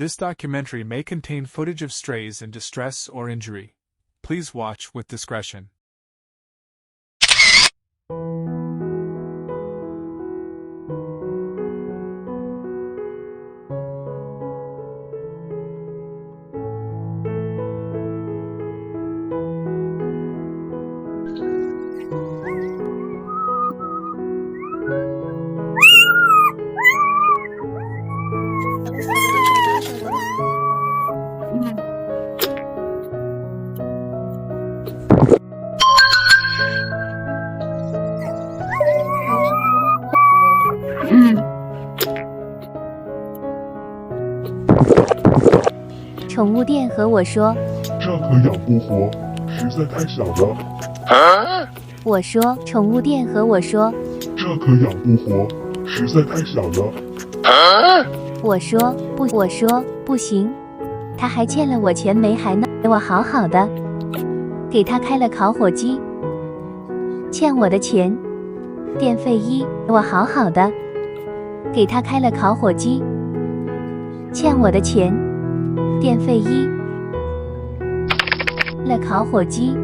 This documentary may contain footage of strays in distress or injury. Please watch with discretion. 宠物店和我说，这可养不活，实在太小了。我说，宠物店和我说，这可养不活，实在太小了。我说不行，他还欠了我钱没还呢，给我好好的，给他开了烤火鸡，欠我的钱，电费1，给我好好的，给他开了烤火鸡，欠我的钱，电费1，了烤火鸡，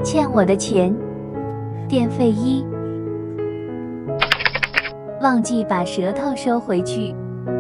欠我的钱，电费1，忘记把舌头收回去，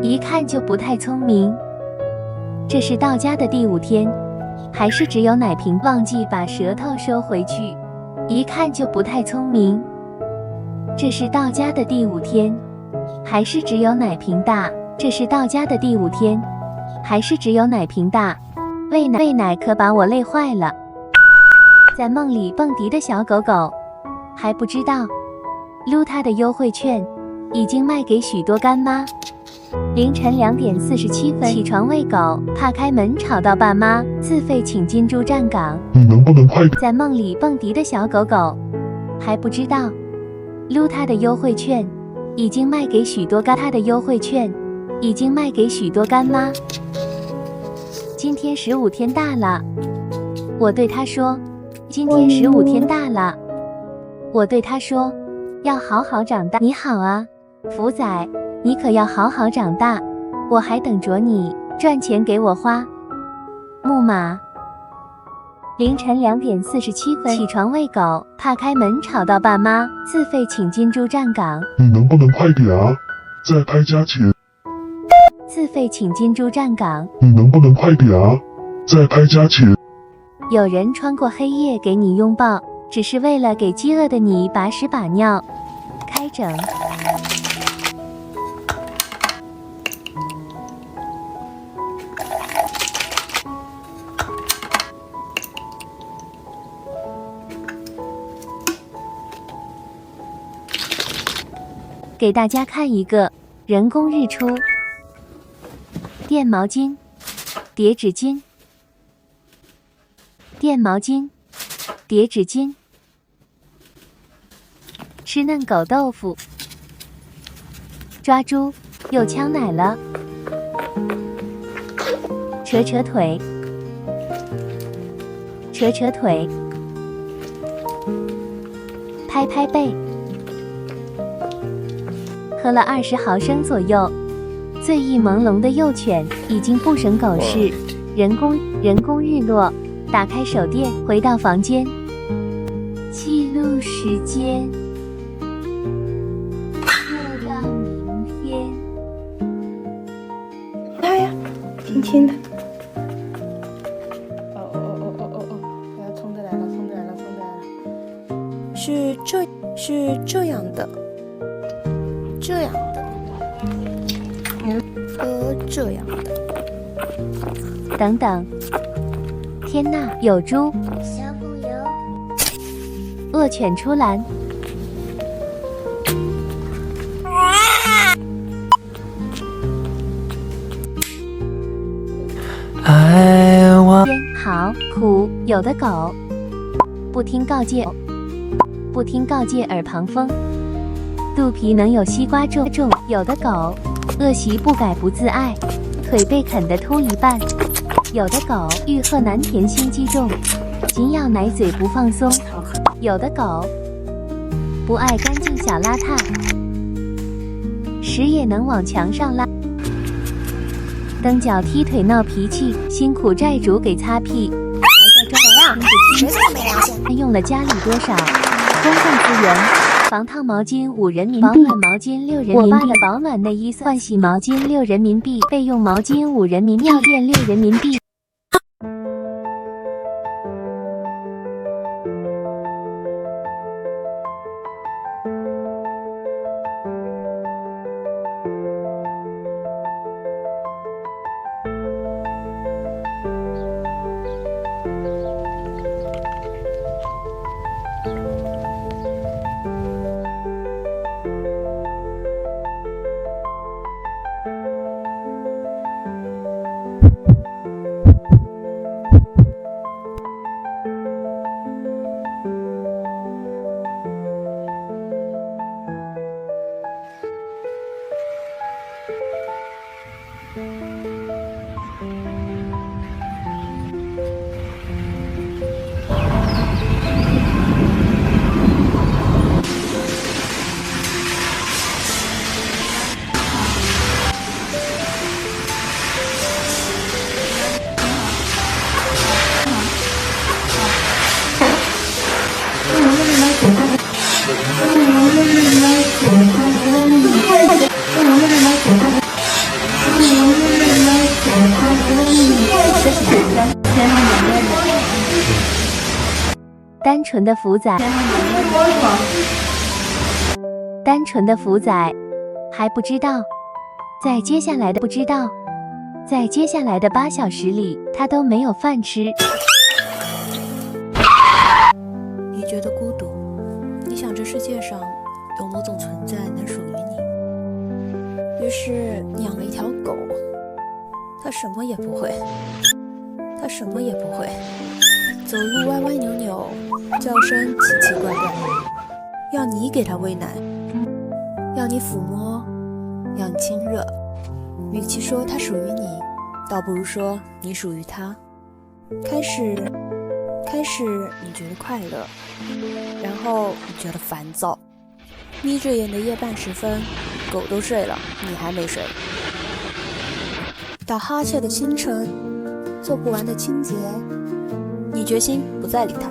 一看就不太聪明。这是到家的第5天，还是只有奶瓶？忘记把舌头收回去，一看就不太聪明。这是到家的第5天，还是只有奶瓶大？这是到家的第5天，还是只有奶瓶大？喂奶可把我累坏了。在梦里蹦迪的小狗狗还不知道，撸它的优惠券已经卖给许多干妈。凌晨2点47分起床喂狗，怕开门吵到爸妈，自费请金猪站岗。你能不能快点？在梦里蹦迪的小狗狗还不知道，撸它的优惠券已经卖给许多干，它的优惠券已经卖给许多干妈。今天15天大了，我对他说，今天15天大了，我对他说，要好好长大。你好啊，福仔，你可要好好长大，我还等着你赚钱给我花。木马。凌晨2点47分起床喂狗，怕开门吵到爸妈，自费请金猪站岗。你能不能快点啊？在拍价钱。自费请金猪站岗。你能不能快点啊？在拍价钱。有人穿过黑夜给你拥抱，只是为了给饥饿的你把屎把尿。开整。给大家看一个人工日出。垫毛巾，叠纸巾，垫毛巾，叠纸巾，吃嫩狗豆腐，抓猪，又呛奶了，扯扯腿，扯扯腿，拍拍背，喝了20毫升左右。醉意朦胧的幼犬已经不省狗事。人工日落，打开手电，回到房间，记录时间，又到明天。他呀，轻轻的。来了，冲着来了。是这样的，这样的。这样的，等等，天哪，有猪！小朋友，恶犬出栏！好苦，有的狗不听告诫，耳旁风，肚皮能有西瓜重，有的狗。恶习不改不自爱，腿被啃得秃一半。有的狗欲壑难填心机重，紧咬奶嘴不放松。有的狗不爱干净小邋遢，屎也能往墙上拉。蹬脚踢腿闹脾气，辛苦债主给擦屁，还在装谁这么没良心？用了家里多少公共资源？防烫毛巾5人民币，保暖毛巾6人民币，我爸的保暖内衣换洗毛巾6人民币，备用毛巾5人民币，药店6人民币。单纯的福仔，单纯的福仔还不知道，在接下来的8小时里，他都没有饭吃。你觉得孤独，你想这世界上有某种存在能属于你，于是你养了一条狗，它什么也不会，走路歪歪扭扭，叫声奇奇怪怪，要你给它喂奶，要你抚摸，要你亲热。与其说它属于你，倒不如说你属于它。开始你觉得快乐，然后你觉得烦躁。眯着眼的夜半时分，狗都睡了，你还没睡。打哈欠的清晨，做不完的清洁。你决心不再理他，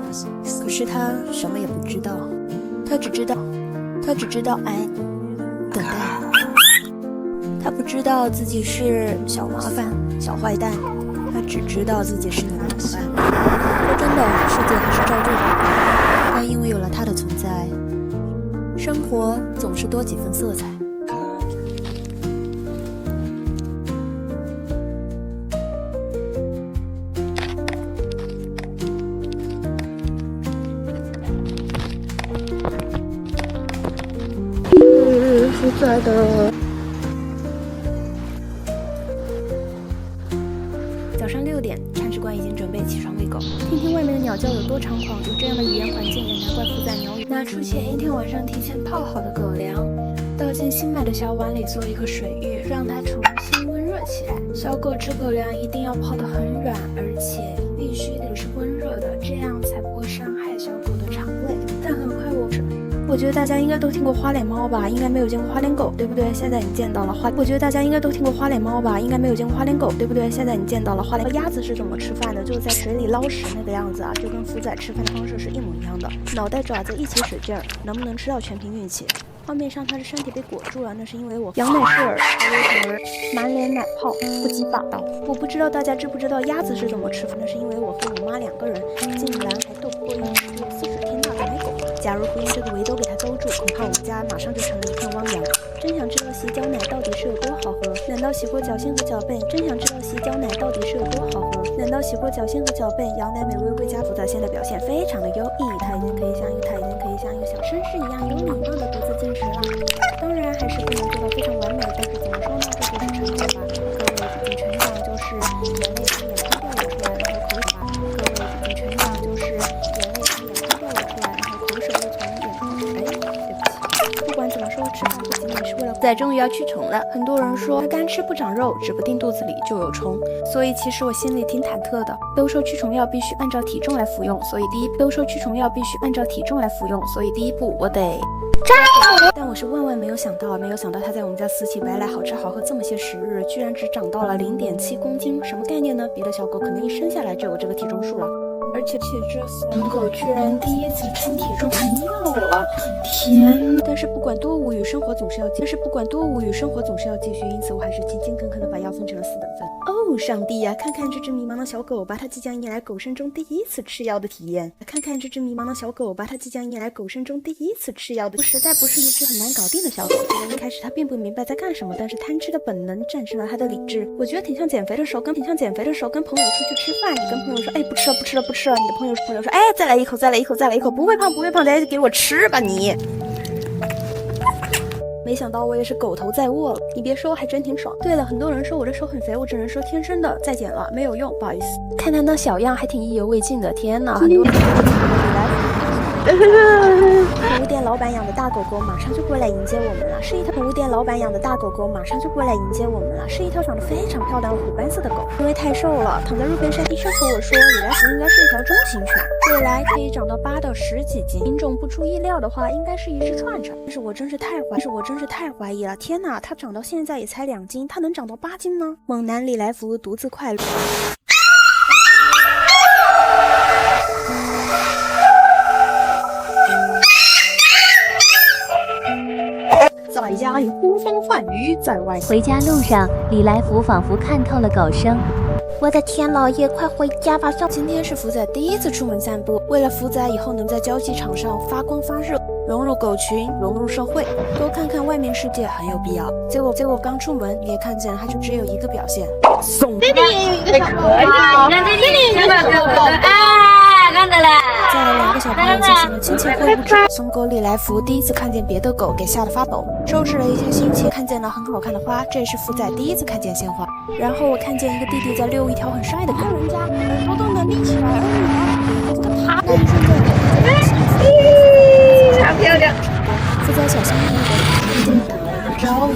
可是他什么也不知道，他只知道爱你，等待你。他不知道自己是小麻烦、小坏蛋，他只知道自己是你的同伴。说真的，世界还是照旧的，但因为有了他的存在，生活总是多几分色彩。福仔的。早上6点，铲屎官已经准备起床喂狗。听听外面的鸟叫有多猖狂，有这样的语言环境，也难怪福仔鸟语。拿出前一天晚上提前泡好的狗粮，倒进新买的小碗里做一个水浴，让它重新温热起来。小狗吃狗粮一定要泡得很软，而且必须得是温热的，这样才不会伤害小狗的肠胃。但很快我觉得大家应该都听过花脸猫吧，应该没有见过花脸狗，对不对？现在你见到了我觉得大家应该都听过花脸猫吧，应该没有见过花脸狗，对不对？现在你见到了花脸。鸭子是怎么吃饭的？就是在水里捞屎那个样子啊，就跟福仔吃饭的方式是一模一样的，脑袋爪子一起使劲儿，能不能吃到全凭运气。画面上他的身体被裹住了，那是因为我羊奶是耳，还有儿，满脸奶泡，不羁霸道。我不知道大家知不知道鸭子是怎么吃饭，那是因为我和我妈2个人竟然还斗不过一只只有40天大的奶狗。假如不用这个围兜给它兜住，恐怕我们家马上就成了一片汪洋。真想知道洗脚奶到底是有多好喝，难道洗过脚心和脚背？真想知道洗脚奶到底是有多好喝，难道洗过脚心和脚背？羊奶美味归家，福仔现在表现非常的优异，他已经可以像一个小绅士一样有礼貌的独自进食了。当然还是不能做到非常完美，但是怎么说呢，这就是成长吧。各位自己成长就是眼泪从眼眶掉流出来，然后口水吧。各位自己成长就是眼泪从眼眶掉流出来，然后口水又从眼眶。对不起。不管怎么说，吃饭不仅仅是为了。仔终于要驱虫了，很多人说它干吃不长肉，指不定肚子里就有虫，所以其实我心里挺忐忑的。都说驱虫药必须按照体重来服用，所以第一步我得但我是万万没有想到，他在我们家死乞白赖好吃好喝这么些时日，居然只长到了0.7公斤，什么概念呢？别的小狗可能一生下来就有这个体重数了。而且这3狗居然第一次称体重还尿了，天！但是不管多无语，生活总是要继续，因此我还是勤勤恳恳地把药分成了4等份。哦，上帝呀！看看这只迷茫的小狗吧，它即将迎来狗生中第一次吃药的体验。看看这只迷茫的小狗吧，它即将迎来狗生中第一次吃药的。实在不是一只很难搞定的小狗。虽然一开始它并不明白在干什么，但是贪吃的本能战胜了它的理智。我觉得挺像减肥的时候，跟朋友出去吃饭，你跟朋友说，哎，不吃了。你的朋友说，哎，再来一口，不会胖，来给我吃吧你。没想到我也是狗头在握了，你别说，还真挺爽。对了，很多人说我的手很肥，我只能说天生的，再减了没有用，不好意思。看他那小样还挺意犹未尽的，天哪，很多人宠物店老板养的大狗狗马上就过来迎接我们了，是一条长得非常漂亮的虎斑色的狗，因为太瘦了，躺在路边晒地生活。我说李来福应该是一条中型犬，未来可以长到8到10几斤，品种不出意料的话，应该是一只串串。但是我真是太怀疑了，天哪，它长到现在也才2斤，它能长到8斤吗？猛男李来福独自快乐。在家里呼风唤雨，在外回家路上，李来福仿佛看透了狗生。我的天，老爷，快回家吧！今天是福仔第一次出门散步，为了福仔以后能在交际场上发光发热，融入狗群，融入社会，多看看外面世界很有必要。结果刚出门，你也看见他就只有一个表现，怂。这里也有一个小狗狗，看这里有一个小狗狗，看到了。在2个小朋友进行了亲切会晤之后，松狗李来福第一次看见别的狗，给吓得发抖，收拾了一下心情，看见了很好看的花，这也是福仔第一次看见鲜花。然后我看见一个弟弟在遛一条很帅的狗，人家耳朵都能立起来，而女儿他那一瞬间，好漂亮！福仔小心翼翼地打招呼，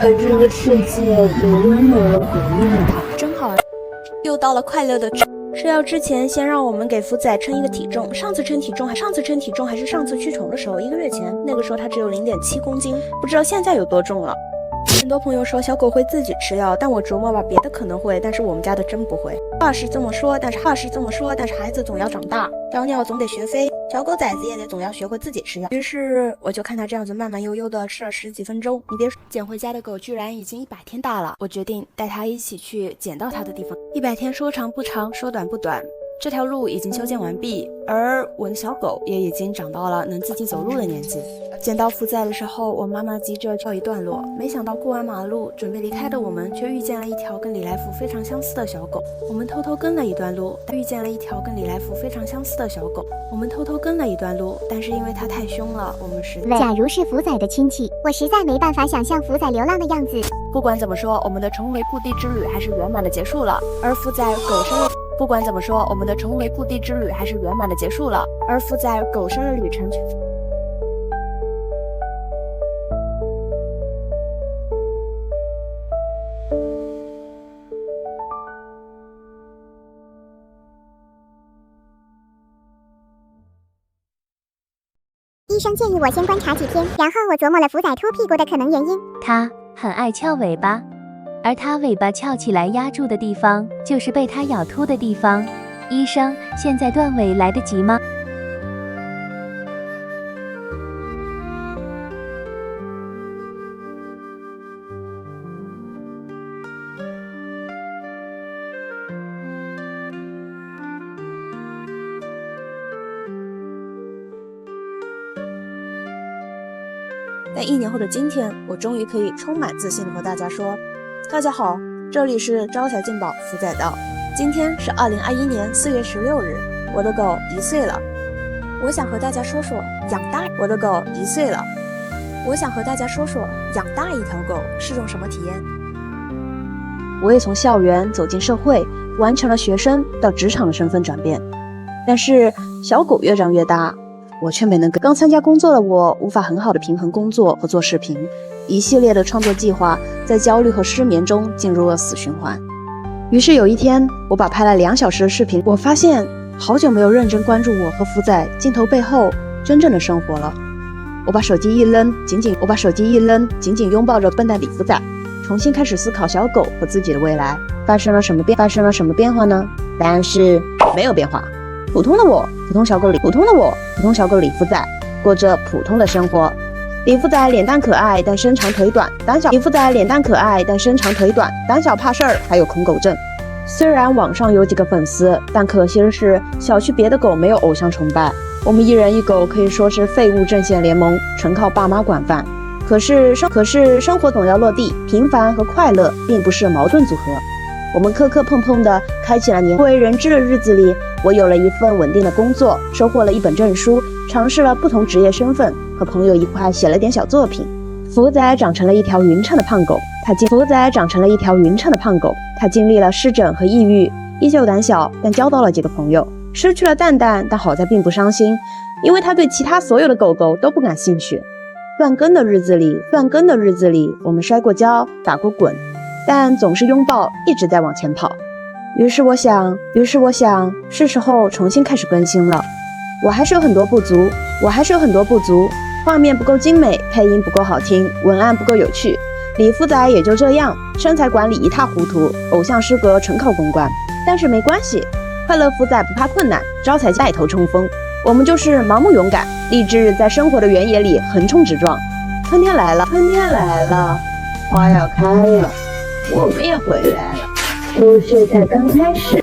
而这个世界有温柔的回应他，真好。又到了快乐的吃药之前，先让我们给福仔称一个体重。上次称体重还是上次驱虫的时候，1个月前，那个时候它只有0.7公斤，不知道现在有多重了。很多朋友说小狗会自己吃药，但我琢磨吧，别的可能会，但是我们家的真不会。话是这么说，但是孩子总要长大，小鸟总得学飞，小狗崽子也得总要学会自己吃药。于是我就看它这样子慢慢悠悠的吃了10几分钟，你别说，捡回家的狗居然已经100天大了。我决定带它一起去捡到它的地方。100天说长不长，说短不短，这条路已经修建完毕，而我的小狗也已经长到了能自己走路的年纪。捡到福仔的时候，我妈妈急着告一段落，没想到过完马路准备离开的我们，却遇见了一条跟李来福非常相似的小狗。我们偷偷跟了一段路，遇见了一条跟李来福非常相似的小狗。我们偷偷跟了一段路，但是因为它太凶了，我们实在……假如是福仔的亲戚，我实在没办法想象福仔流浪的样子。不管怎么说，我们的重围故地之旅还是圆满的结束了，而福仔狗生了。不管怎么说，我们的重围故地之旅还是圆满的结束了，而福仔狗生的旅程。医生建议我先观察几天，然后我琢磨了福仔秃屁股的可能原因。它很爱翘尾巴，而它尾巴翘起来压住的地方，就是被它咬秃的地方。医生，现在断尾来得及吗？在1年后的今天，我终于可以充满自信地和大家说，大家好，这里是招财进宝福仔道。今天是2021年4月16日，我的狗1岁了。我想和大家说说养大我的狗1岁了。我想和大家说说养大一条狗是种什么体验。我也从校园走进社会，完成了学生到职场的身份转变。但是小狗越长越大，我却没能跟刚参加工作的我无法很好的平衡工作和做视频，一系列的创作计划在焦虑和失眠中进入了死循环。于是有一天，我把拍了2小时的视频，我发现好久没有认真关注我和福仔镜头背后真正的生活了。我把手机一扔，紧紧拥抱着笨蛋李福仔，重新开始思考小狗和自己的未来。发生了什么变化呢？答案是没有变化。普通的我，普通小狗李福仔过着普通的生活。李福仔脸蛋可爱，但身长腿短，胆小怕事儿，还有恐狗症。虽然网上有几个粉丝，但可惜的是，小区别的狗没有偶像崇拜。我们一人一狗可以说是废物阵线联盟，纯靠爸妈管饭。可是生活总要落地，平凡和快乐并不是矛盾组合。我们磕磕碰碰的开启了年不为人知的日子里，我有了一份稳定的工作，收获了一本证书，尝试了不同职业身份，和朋友一块写了点小作品。福仔长成了一条匀称的胖狗，他经历了湿疹和抑郁，依旧胆小，但交到了几个朋友。失去了蛋蛋，但好在并不伤心，因为他对其他所有的狗狗都不感兴趣。断更的日子里，我们摔过跤，打过滚，但总是拥抱，一直在往前跑。于是我想，是时候重新开始更新了。我还是有很多不足，画面不够精美，配音不够好听，文案不够有趣。李福仔也就这样，身材管理一塌糊涂，偶像失格纯靠公关。但是没关系，快乐福仔不怕困难，招财带头冲锋。我们就是盲目勇敢，立志在生活的原野里横冲直撞。春天来了，花要开了，我们也回来了。故事才刚开始。